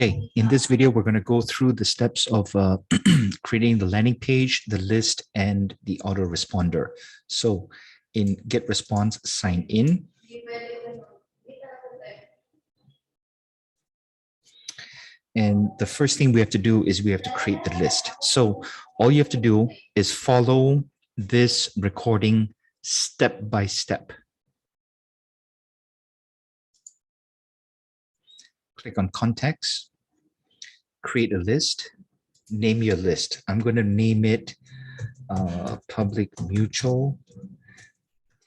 Okay, in this video, we're going to go through the steps of creating the landing page, the list, and the autoresponder. So in GetResponse, sign in. And the first thing we have to do is we have to create the list. So all you have to do is follow this recording step by step. Click on context, create a list, name your list. I'm going to name it public mutual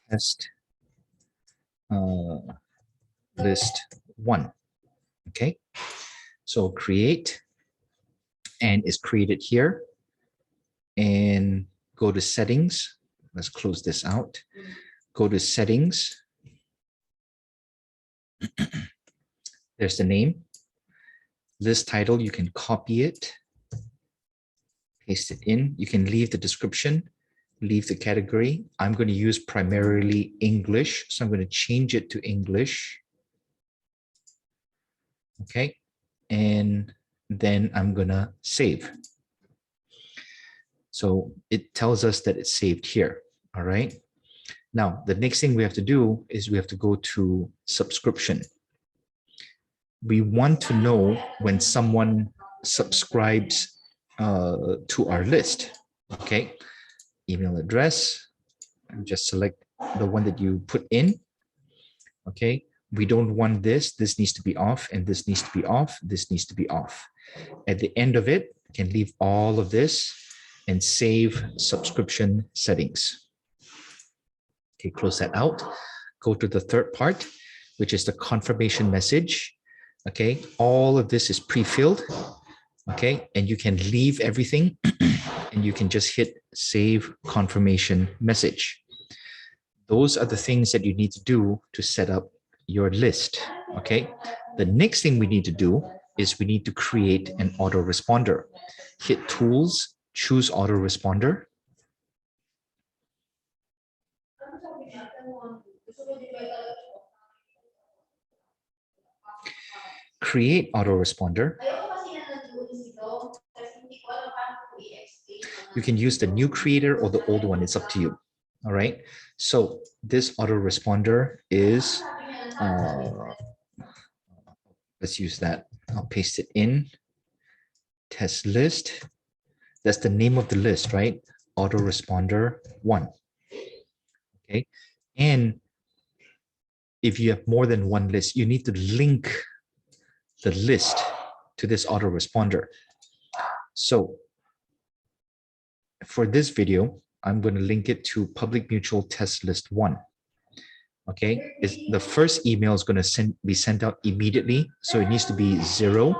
test list 1. Okay, so create, and it's created here, and go to settings. Let's close this out. Go to settings. There's the name. List title, you can copy it, paste it in. You can leave the description, leave the category. I'm going to use primarily English, so I'm going to change it to English. Okay, and then I'm going to save. So it tells us that it's saved here. All right. Now, the next thing we have to do is we have to go to subscription. We want to know when someone subscribes to our list. Okay. Email address, and just select the one that you put in. Okay. We don't want this. This needs to be off, and this needs to be off. This needs to be off. At the end of it, you can leave all of this and save subscription settings. Okay, close that out. Go to the third part, which is the confirmation message. Okay, all of this is pre-filled. Okay, and you can leave everything and you can just hit save confirmation message. Those are the things that you need to do to set up your list. Okay, the next thing we need to do is we need to create an autoresponder. Hit tools, choose autoresponder. Create autoresponder. You can use the new creator or the old one. It's up to you. All right. So this autoresponder is, let's use that. I'll paste it in. Test list. That's the name of the list, right? Autoresponder 1. Okay. And if you have more than one list, you need to link the list to this autoresponder. So for this video, I'm going to link it to public mutual test list 1. Okay, the first email is going to be sent out immediately. So it needs to be 0,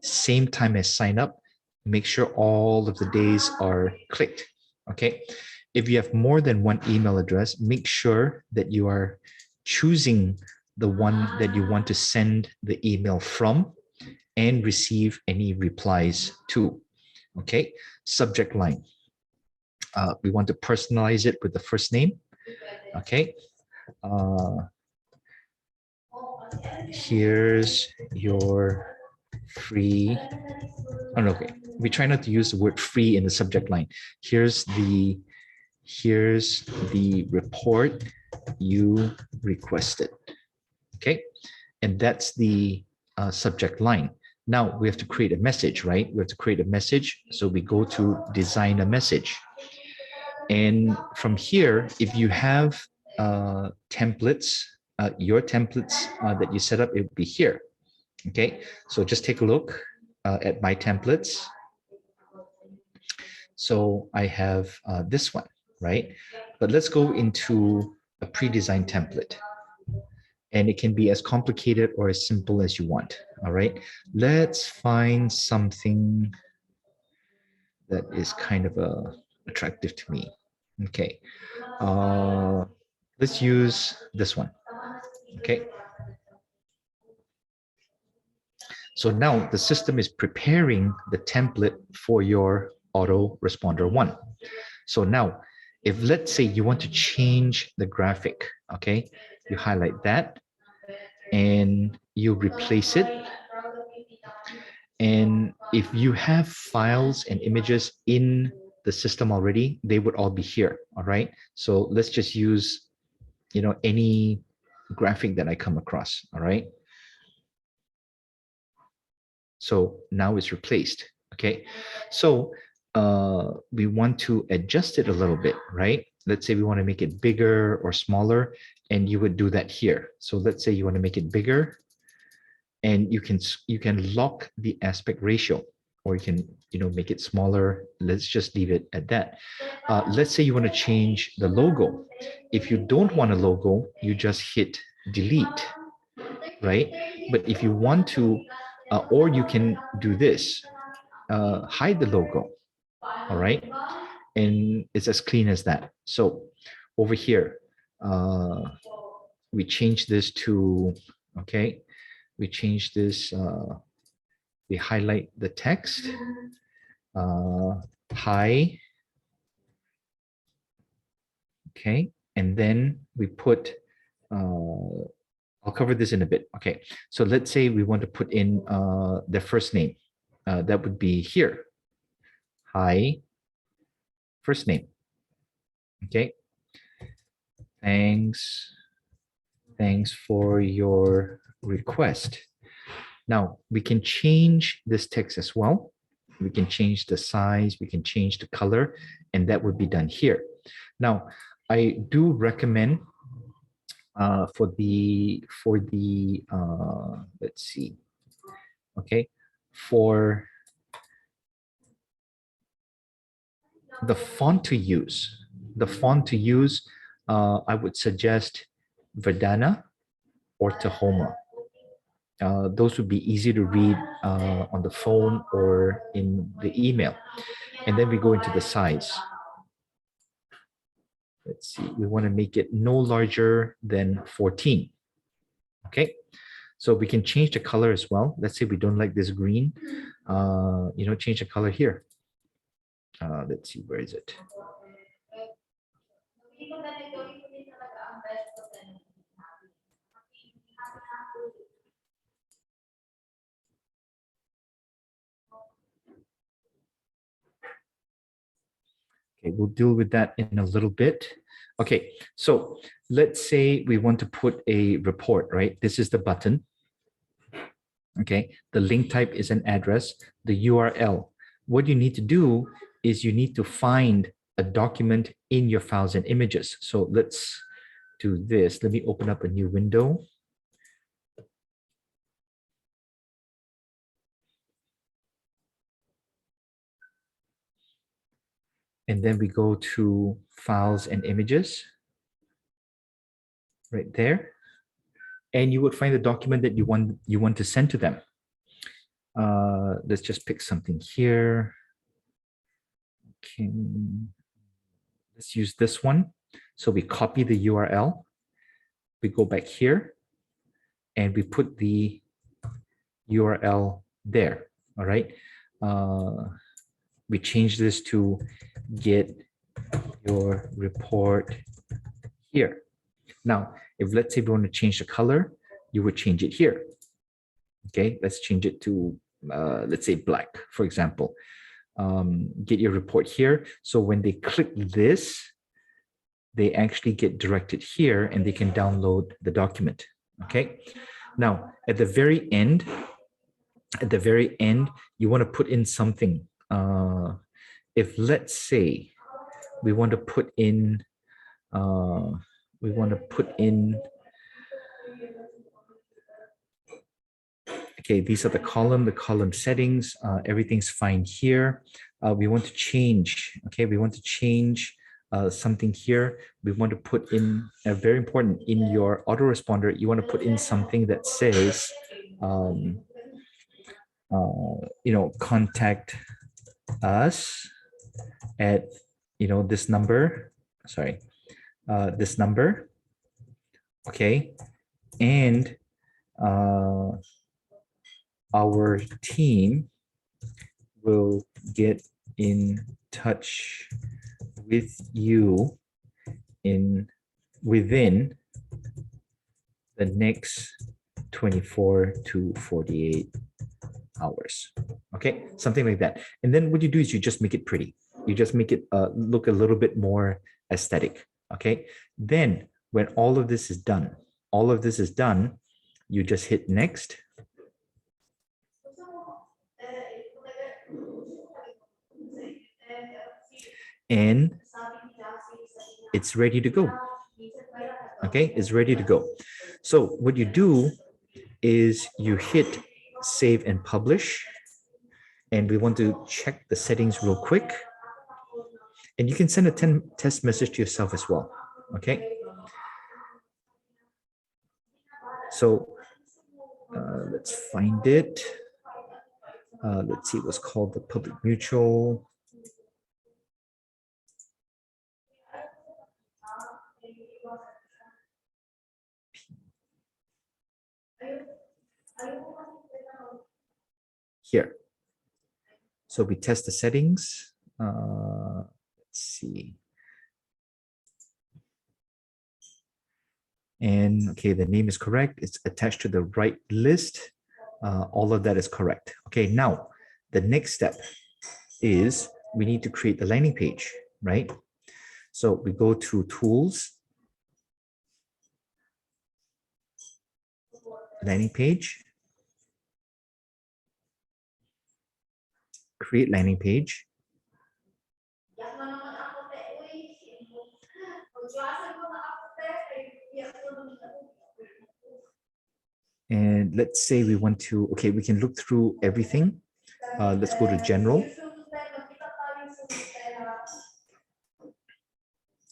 same time as sign up. Make sure all of the days are clicked. Okay, if you have more than one email address, make sure that you are choosing the one that you want to send the email from and receive any replies to. Okay, subject line. We want to personalize it with the first name. Okay. Here's your free. Oh, no, okay. We try not to use the word free in the subject line. Here's the report you requested. Okay, and that's the subject line. Now we have to create a message, right? We have to create a message. So we go to design a message. And from here, if you have templates, your templates that you set up, it would be here. Okay, so just take a look at my templates. So I have this one, right? But let's go into a pre-designed template. And it can be as complicated or as simple as you want. All right, let's find something that is kind of attractive to me. Okay, let's use this one. Okay. So now the system is preparing the template for your autoresponder 1. So now, if let's say you want to change the graphic, okay, you highlight that and you replace it. And if you have files and images in the system already, they would all be here, all right? So let's just use, any graphic that I come across, all right? So now it's replaced, okay? So we want to adjust it a little bit, right? Let's say we want to make it bigger or smaller, and you would do that here. So let's say you want to make it bigger, and you can lock the aspect ratio, or you can make it smaller. Let's just leave it at that. Let's say you want to change the logo. If you don't want a logo, you just hit delete, right? But if you want to, or you can do this, hide the logo, all right? And it's as clean as that. So over here, we change this to, okay, we change this, we highlight the text, hi, okay, and then we put, I'll cover this in a bit. Okay, so let's say we want to put in their first name. That would be here. Hi, first name. Okay. Thanks for your request. Now we can change this text as well. We can change the size, we can change the color, and that would be done here. Now, I do recommend for the let's see, okay, for the font to use, I would suggest Verdana or Tahoma. Those would be easy to read on the phone or in the email. And then we go into the size. Let's see, we want to make it no larger than 14. Okay, so we can change the color as well. Let's say we don't like this green, change the color here. Let's see, where is it? Okay, we'll deal with that in a little bit. Okay, so let's say we want to put a report, right? This is the button. Okay, the link type is an address, the URL. What you need to do is you need to find a document in your files and images. So let's do this. Let me open up a new window. And then we go to files and images right there. And you would find the document that you want to send to them. Let's just pick something here. Okay, let's use this one. So we copy the URL. We go back here and we put the URL there. All right. We change this to get your report here. Now, if let's say we want to change the color, you would change it here. Okay, let's change it to, let's say black, for example. Get your report here. So when they click this, they actually get directed here and they can download the document. Okay. Now, at the very end, you want to put in something. If let's say we want to put in, okay, these are the column settings, everything's fine here. We want to change, okay, we want to change something here. We want to put in, very important, in your autoresponder, you want to put in something that says, contact us at, this number, this number, okay, and our team will get in touch with you within the next 24 to 48 hours. Okay, something like that. And then what you do is you just make it pretty. You just make it look a little bit more aesthetic. Okay, then when all of this is done, you just hit next. And it's ready to go. Okay, it's ready to go. So what you do is you hit save and publish. And we want to check the settings real quick. And you can send a test message to yourself as well. Okay. So let's find it. Let's see what's called the public mutual. Here. So we test the settings. Let's see. And okay, the name is correct. It's attached to the right list. All of that is correct. Okay, now the next step is we need to create the landing page, right? So we go to tools, landing page, create landing page. And let's say we want to, okay, we can look through everything. Let's go to general.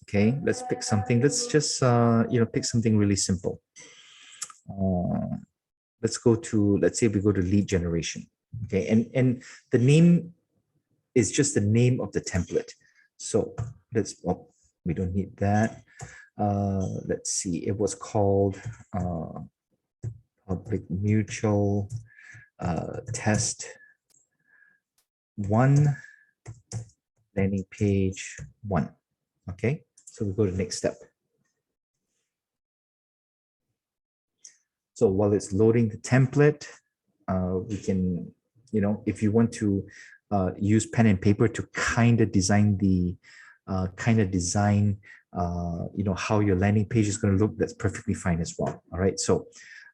Okay, let's pick something. Let's just, pick something really simple. Let's say we go to lead generation. Okay, and the name is just the name of the template. So we don't need that. Let's see, it was called public mutual test 1 landing page 1. Okay, so we go to the next step. So while it's loading the template, we can, if you want to use pen and paper to kind of design how your landing page is going to look, that's perfectly fine as well. All right, so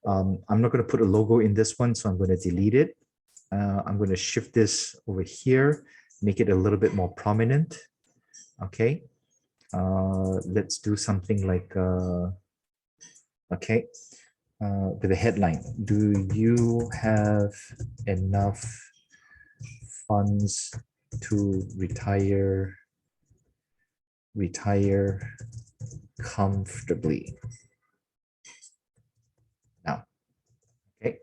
I'm not going to put a logo in this one, so I'm going to delete it. I'm going to shift this over here, make it a little bit more prominent. Okay, let's do something like, with a headline. Do you have enough funds to retire comfortably? Now, okay,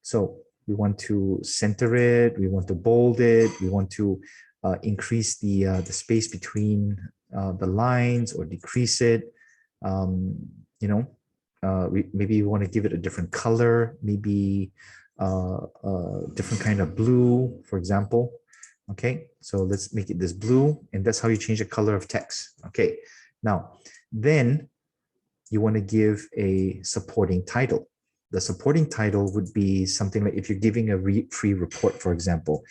so we want to center it, we want to bold it, we want to increase the space between the lines or decrease it. Maybe we want to give it a different color, maybe a different kind of blue, for example. Okay, so let's make it this blue, and that's how you change the color of text. Okay, now then you want to give a supporting title. The supporting title would be something like, if you're giving a free report, for example,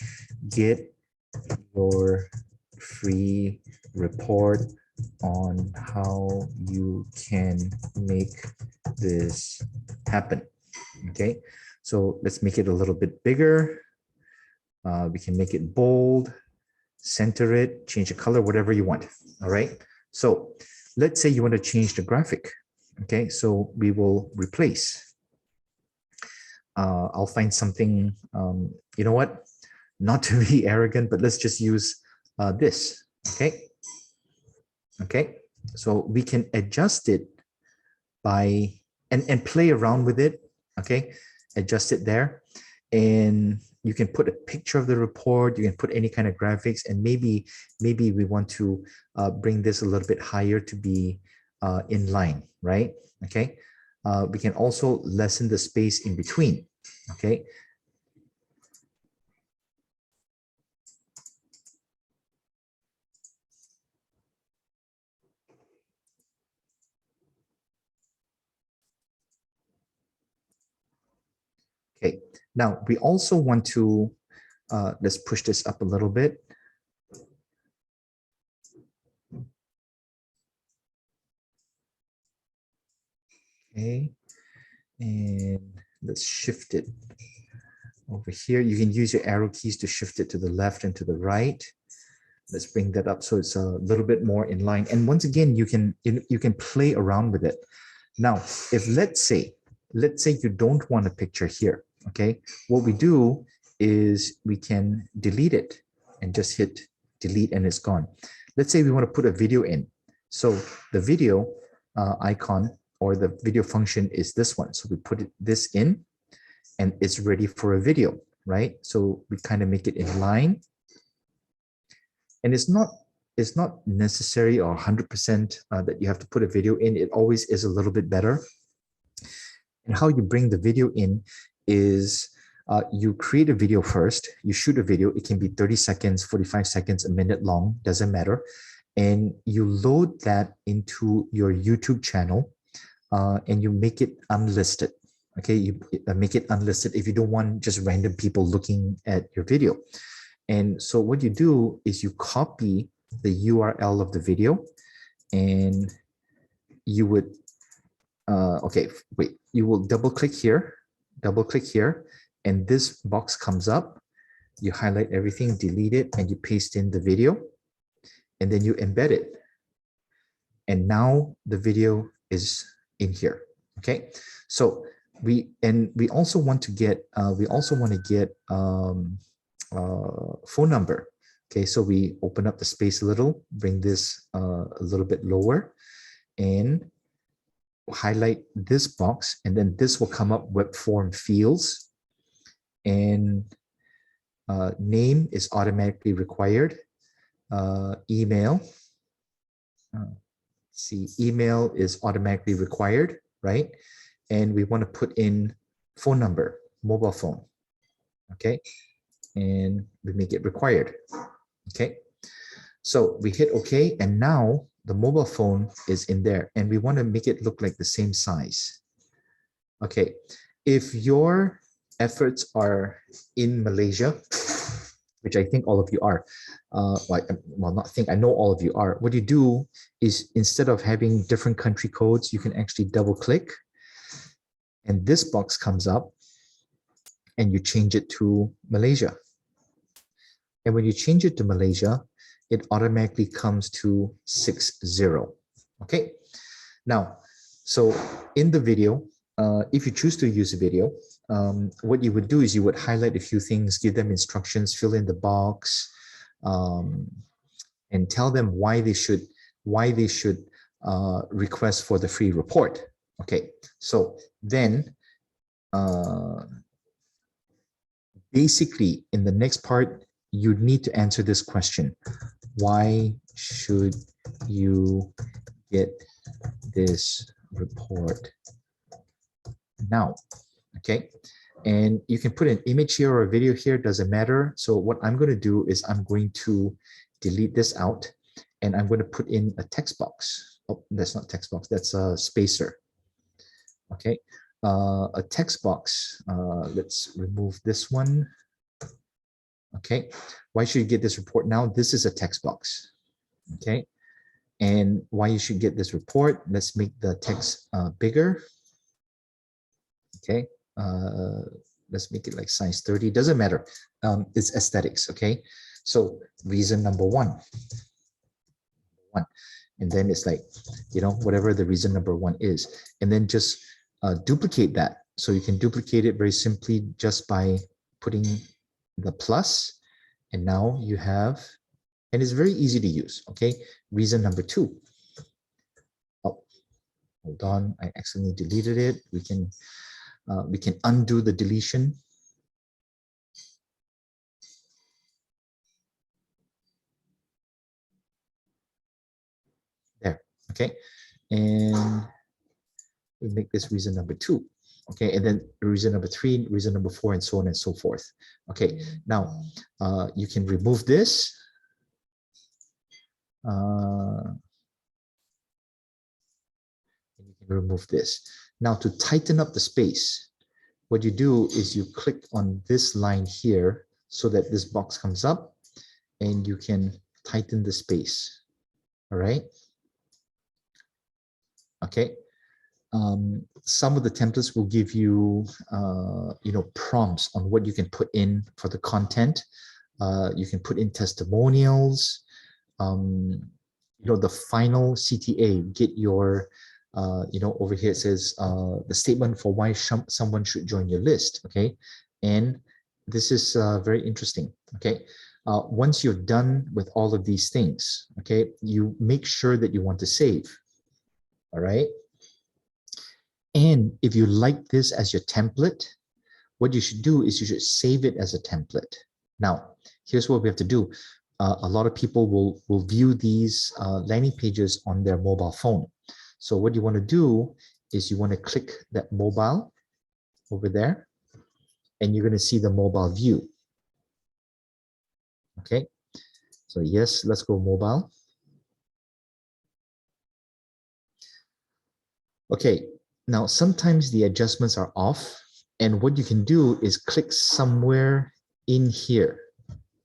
get your free report on how you can make this happen. Okay, so let's make it a little bit bigger. We can make it bold, center it, change the color, whatever you want. All right, so let's say you want to change the graphic. Okay, so we will replace. I'll find something, you know what, not to be arrogant, but let's just use this. Okay, so we can adjust it by and play around with it. Okay, adjust it there, and you can put a picture of the report, you can put any kind of graphics, and maybe we want to bring this a little bit higher to be in line, right? Okay, we can also lessen the space in between. Okay, okay, now we also want to Let's push this up a little bit. Okay, and let's shift it over here. You can use your arrow keys to shift it to the left and to the right. Let's bring that up so it's a little bit more in line. And once again, you can play around with it. Now, if let's say you don't want a picture here, okay? What we do is we can delete it and just hit delete and it's gone. Let's say we want to put a video in. So the video icon or the video function is this one. So we put this in and it's ready for a video, right? So we kind of make it in line. And it's not necessary or 100% that you have to put a video in. It always is a little bit better. And how you bring the video in is you create a video first, you shoot a video. It can be 30 seconds, 45 seconds, a minute long, doesn't matter. And you load that into your YouTube channel and you make it unlisted. Okay, you make it unlisted if you don't want just random people looking at your video. And so what you do is you copy the URL of the video and you would, you will double click here, and this box comes up. You highlight everything, delete it, and you paste in the video, and then you embed it. And now the video is in here, okay? So we also want to get, phone number. Okay, so we open up the space a little, bring this a little bit lower and highlight this box, and then this will come up web form fields, and name is automatically required. Email, email is automatically required, right? And we want to put in phone number, mobile phone, okay? And we make it required. Okay, so we hit OK, and now the mobile phone is in there, and we want to make it look like the same size. Okay, if your efforts are in Malaysia, which I think all of you are, I know all of you are. What you do is instead of having different country codes, you can actually double click, and this box comes up, and you change it to Malaysia. And when you change it to Malaysia, it automatically comes to 60. Okay. Now, so in the video, if you choose to use a video, what you would do is you would highlight a few things, give them instructions, fill in the box, and tell them why they should request for the free report. Okay. So then, basically, in the next part, you need to answer this question. Why should you get this report now? Okay, and you can put an image here or a video here, doesn't matter. So what I'm going to do is I'm going to delete this out, and I'm going to put in a text box. Oh, that's not text box, that's a spacer. Okay, a text box. Let's remove this one. Okay, why should you get this report now? This is a text box. Okay, and why you should get this report? Let's make the text bigger. Okay, let's make it like size 30. Doesn't matter. It's aesthetics. Okay, so reason number one, and then it's like, you know, whatever the reason number one is, and then just duplicate that. So you can duplicate it very simply just by putting the plus, and now you have, and it's very easy to use. Okay, reason number two. Oh, hold on, I accidentally deleted it. We can undo the deletion. There, okay, and we make this reason number two. Okay, and then reason number three, reason number four, and so on and so forth. Okay, now you can remove this. And you can remove this. Now to tighten up the space, what you do is you click on this line here so that this box comes up and you can tighten the space. All right. Okay. Some of the templates will give you, prompts on what you can put in for the content. You can put in testimonials. The final CTA, get your, over here it says the statement for why someone should join your list. Okay. And this is very interesting. Okay. Once you're done with all of these things, okay, you make sure that you want to save. All right. And if you like this as your template, what you should do is you should save it as a template. Now, here's what we have to do. A lot of people will view these landing pages on their mobile phone. So what you want to do is you want to click that mobile over there, and you're going to see the mobile view. Okay. So yes, let's go mobile. Okay. Now, sometimes the adjustments are off, and what you can do is click somewhere in here.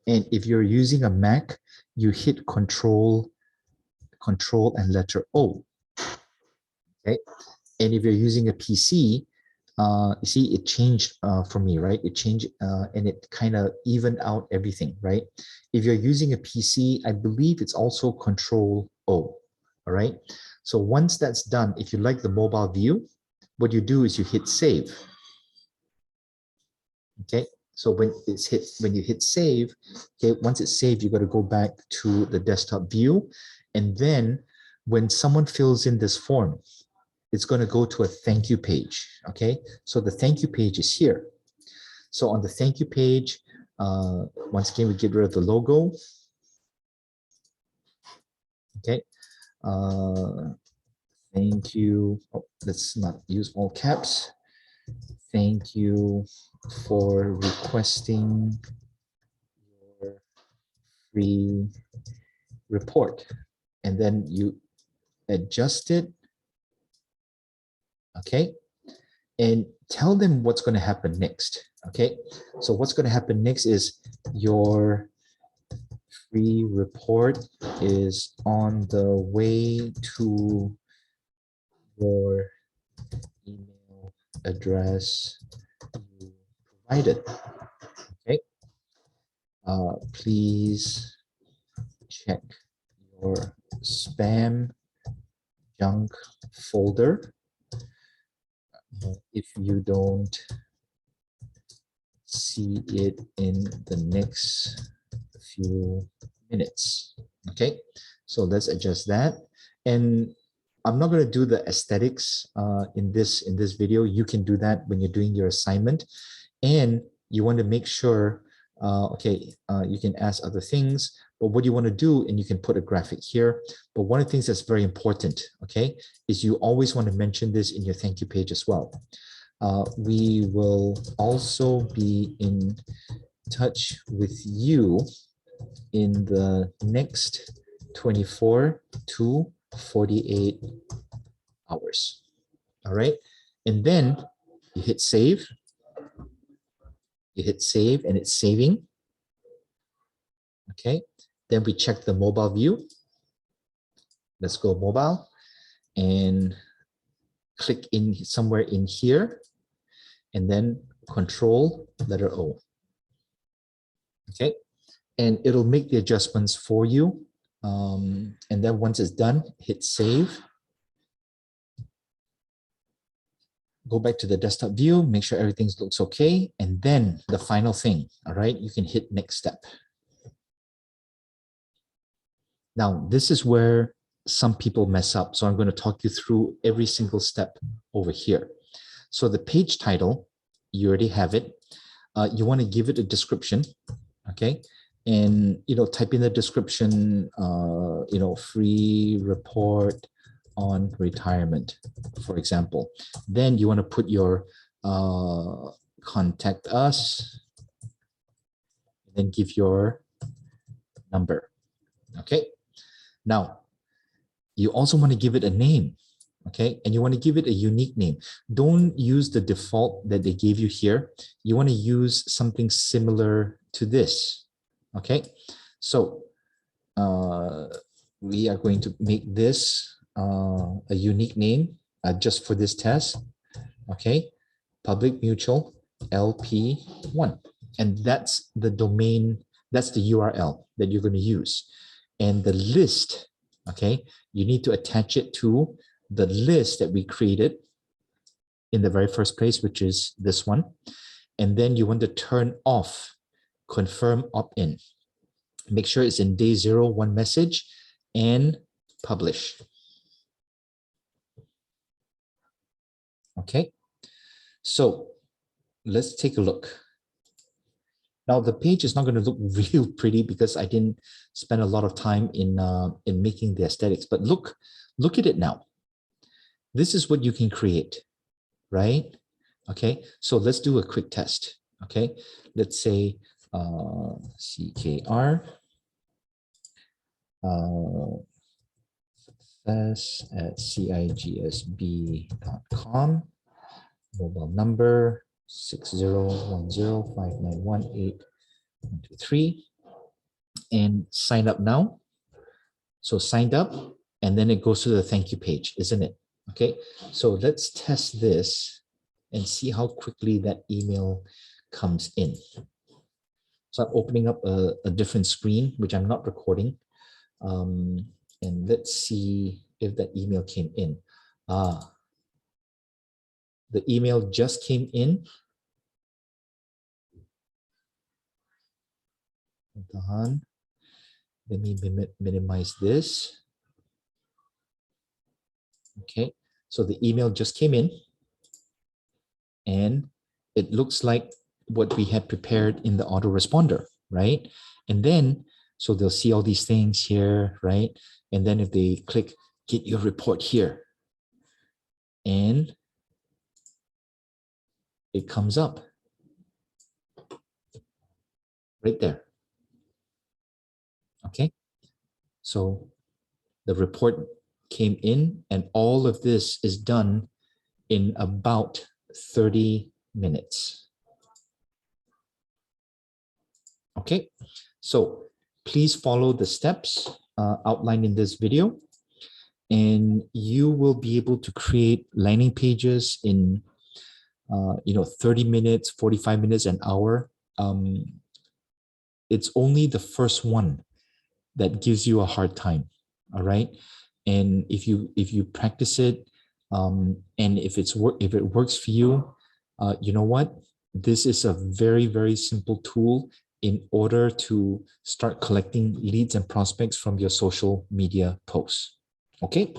And if you're using a Mac, you hit Control and letter O. Okay. And if you're using a PC, you see it changed for me, right? It changed and it kind of evened out everything, right? If you're using a PC, I believe it's also Control O. All right. So once that's done, if you like the mobile view, what you do is you hit save. Okay. So when you hit save, okay, once it's saved, you got to go back to the desktop view. And then when someone fills in this form, it's going to go to a thank you page. Okay. So the thank you page is here. So on the thank you page, once again, we get rid of the logo. Okay. Thank you. Oh, let's not use all caps. Thank you for requesting your free report. And then you adjust it. Okay. And tell them what's going to happen next. Okay. So what's going to happen next is your free report is on the way to your email address you provided. Okay. Please check your spam junk folder if you don't see it in the next few minutes. Okay, so let's adjust that. And I'm not going to do the aesthetics in this video. You can do that when you're doing your assignment. And you want to make sure, you can ask other things, but what you want to do, and you can put a graphic here, but one of the things that's very important, okay, is you always want to mention this in your thank you page as well. We will also be in touch with you in the next 24 to 48 hours. All right. And then you hit save. You hit save and it's saving. Okay. Then we check the mobile view. Let's go mobile and click in somewhere in here and then Control letter O. Okay. And it'll make the adjustments for you. And then once it's done, hit save. Go back to the desktop view, make sure everything looks okay. And then the final thing, all right, you can hit next step. Now, this is where some people mess up. So I'm going to talk you through every single step over here. So the page title, you already have it. You want to give it a description, okay? And, type in the description, free report on retirement, for example. Then you want to put your contact us, and then give your number, okay? Now, you also want to give it a name, okay? And you want to give it a unique name. Don't use the default that they gave you here. You want to use something similar to this, okay? So we are going to make this a unique name just for this test, okay? Public Mutual LP1. And that's the domain, that's the URL that you're going to use. And the list, okay, you need to attach it to the list that we created in the very first place, which is this one. And then you want to turn off confirm opt-in. Make sure it's in day 0, 1 message, and publish. Okay, so let's take a look. Now the page is not going to look real pretty because I didn't spend a lot of time in making the aesthetics, but look at it now. This is what you can create, right? Okay, so let's do a quick test. Okay, let's say CKR success at cigsb.com, mobile number 6010591823, and sign up now. So signed up, and then it goes to the thank you page, isn't it? Okay, so let's test this and see how quickly that email comes in. So I'm opening up a different screen, which I'm not recording. And let's see if that email came in. The email just came in. Hold on. Let me minimize this. Okay, so the email just came in, and it looks like what we had prepared in the autoresponder, right? And then, so they'll see all these things here, right? And then if they click get your report here, and it comes up right there. Okay, so the report came in, and all of this is done in about 30 minutes. Okay, so please follow the steps outlined in this video, and you will be able to create landing pages in 30 minutes, 45 minutes, an hour. It's only the first one that gives you a hard time. All right, and if you practice it, and if it works for you, you know what? This is a very, very simple tool in order to start collecting leads and prospects from your social media posts. Okay.